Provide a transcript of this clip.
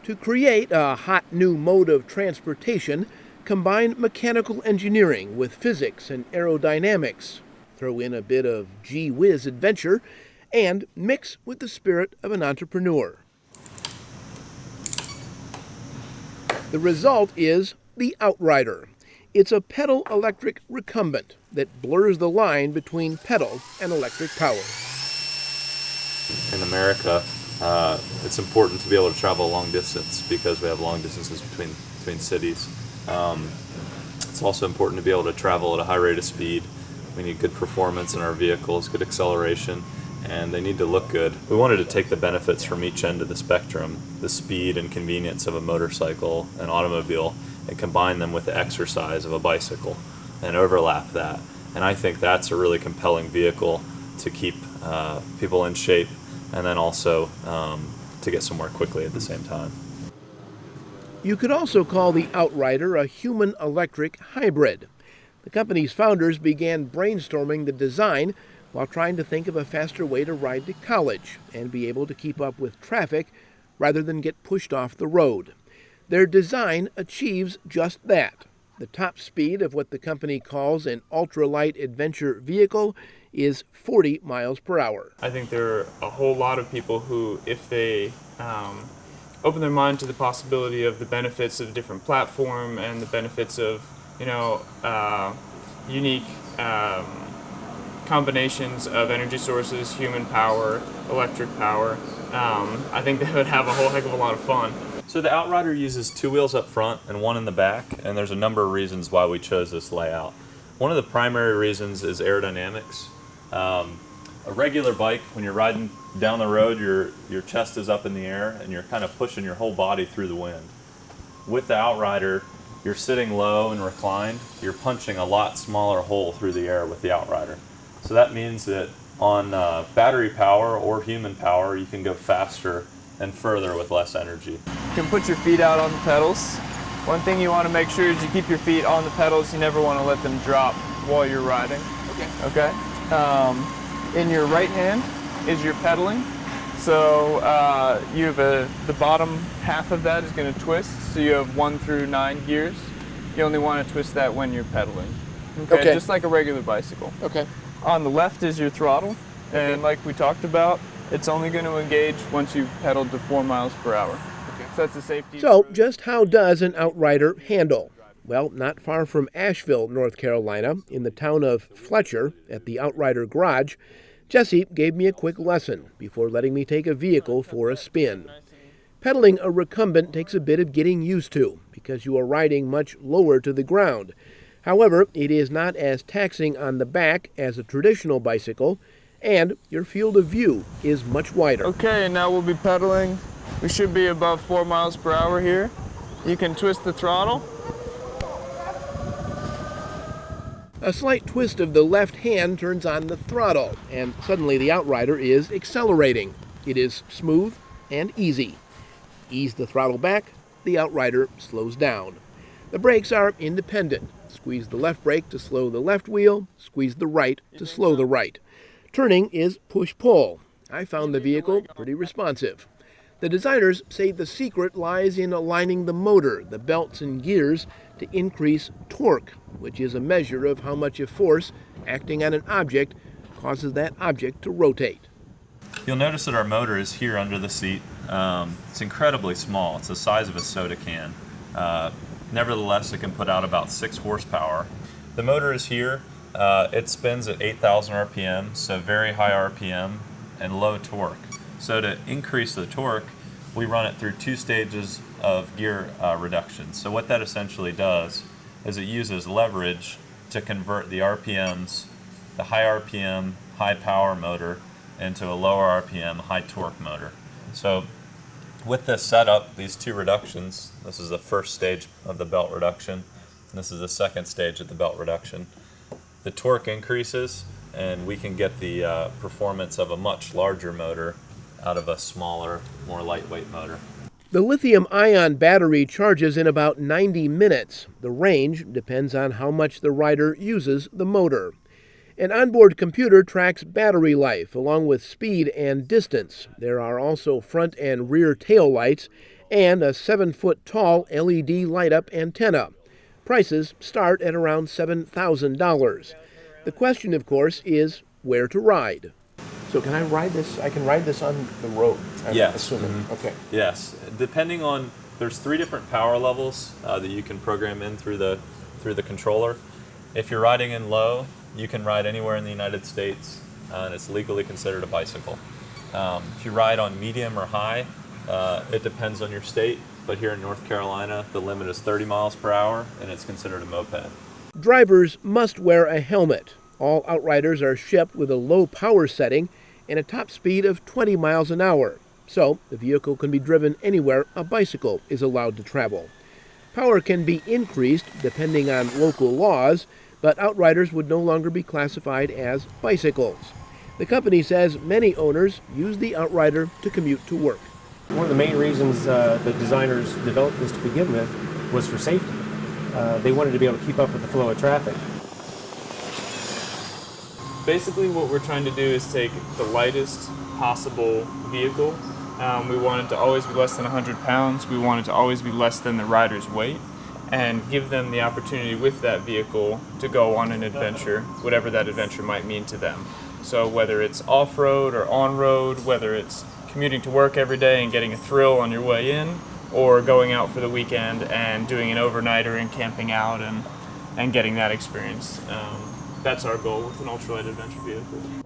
To create a hot new mode of transportation, combine mechanical engineering with physics and aerodynamics, throw in a bit of gee whiz adventure, and mix with the spirit of an entrepreneur. The result is the Outrider. It's a pedal-electric recumbent that blurs the line between pedal and electric power. In America, it's important to be able to travel a long distance because we have long distances between cities. It's also important to be able to travel at a high rate of speed. We need good performance in our vehicles, good acceleration, and they need to look good. We wanted to take the benefits from each end of the spectrum, the speed and convenience of a motorcycle, an automobile, and combine them with the exercise of a bicycle and overlap that. And I think that's a really compelling vehicle to keep people in shape and then also to get somewhere quickly at the same time. You could also call the Outrider a human-electric hybrid. The company's founders began brainstorming the design while trying to think of a faster way to ride to college and be able to keep up with traffic rather than get pushed off the road. Their design achieves just that. The top speed of what the company calls an ultralight adventure vehicle is 40 miles per hour. I think there are a whole lot of people who, if they open their mind to the possibility of the benefits of a different platform and the benefits of, unique combinations of energy sources, human power, electric power, I think they would have a whole heck of a lot of fun. So the Outrider uses two wheels up front and one in the back, and there's a number of reasons why we chose this layout. One of the primary reasons is aerodynamics. A regular bike, when you're riding down the road, your chest is up in the air and you're kind of pushing your whole body through the wind. With the Outrider, you're sitting low and reclined. You're punching a lot smaller hole through the air with the Outrider. So that means that on battery power or human power, you can go faster and further with less energy. You can put your feet out on the pedals. One thing you want to make sure is you keep your feet on the pedals. You never want to let them drop while you're riding. Okay? In your right hand is your pedaling. So you have the bottom half of that is going to twist. So you have 1 through 9 gears. You only want to twist that when you're pedaling. Okay? Just like a regular bicycle. Okay. On the left is your throttle. And like we talked about, it's only going to engage once you've pedaled to 4 miles per hour. So that's the safety. So just how does an Outrider handle? Well, not far from Asheville, North Carolina, in the town of Fletcher, at the Outrider Garage, Jesse gave me a quick lesson before letting me take a vehicle for a spin. Pedaling a recumbent takes a bit of getting used to because you are riding much lower to the ground. However, it is not as taxing on the back as a traditional bicycle, and your field of view is much wider. Okay, and now we'll be pedaling. We should be above 4 miles per hour here. You can twist the throttle. A slight twist of the left hand turns on the throttle, and suddenly the Outrider is accelerating. It is smooth and easy. Ease the throttle back, the Outrider slows down. The brakes are independent. Squeeze the left brake to slow the left wheel, squeeze the right to slow the right. Turning is push-pull. I found the vehicle pretty responsive. The designers say the secret lies in aligning the motor, the belts and gears to increase torque, which is a measure of how much a force acting on an object causes that object to rotate. You'll notice that our motor is here under the seat. It's incredibly small. It's the size of a soda can. Nevertheless, it can put out about 6 horsepower. The motor is here. It spins at 8,000 RPM, so very high RPM and low torque. So to increase the torque, we run it through 2 stages of gear reduction. So what that essentially does is it uses leverage to convert the RPMs, the high RPM, high power motor, into a lower RPM, high torque motor. So with this setup, these 2 reductions, this is the first stage of the belt reduction, and this is the second stage of the belt reduction. The torque increases, and we can get the performance of a much larger motor out of a smaller, more lightweight motor. The lithium-ion battery charges in about 90 minutes. The range depends on how much the rider uses the motor. An onboard computer tracks battery life along with speed and distance. There are also front and rear tail lights, and a 7-foot tall LED light-up antenna. Prices start at around $7,000. The question, of course, is where to ride. So can I ride this? I can ride this on the road, I'm Yes. assuming. Okay. Yes, depending on, there's 3 different power levels that you can program in through the controller. If you're riding in low, you can ride anywhere in the United States, and it's legally considered a bicycle. If you ride on medium or high, it depends on your state, but here in North Carolina, the limit is 30 miles per hour, and it's considered a moped. Drivers must wear a helmet. All Outriders are shipped with a low power setting and a top speed of 20 miles an hour. So the vehicle can be driven anywhere a bicycle is allowed to travel. Power can be increased depending on local laws, but Outriders would no longer be classified as bicycles. The company says many owners use the Outrider to commute to work. One of the main reasons the designers developed this to begin with was for safety. They wanted to be able to keep up with the flow of traffic. Basically what we're trying to do is take the lightest possible vehicle. We want it to always be less than 100 pounds. We want it to always be less than the rider's weight, and give them the opportunity with that vehicle to go on an adventure, whatever that adventure might mean to them. So whether it's off-road or on-road, whether it's commuting to work every day and getting a thrill on your way in, or going out for the weekend and doing an overnighter and camping out and getting that experience. That's our goal with an ultralight adventure vehicle.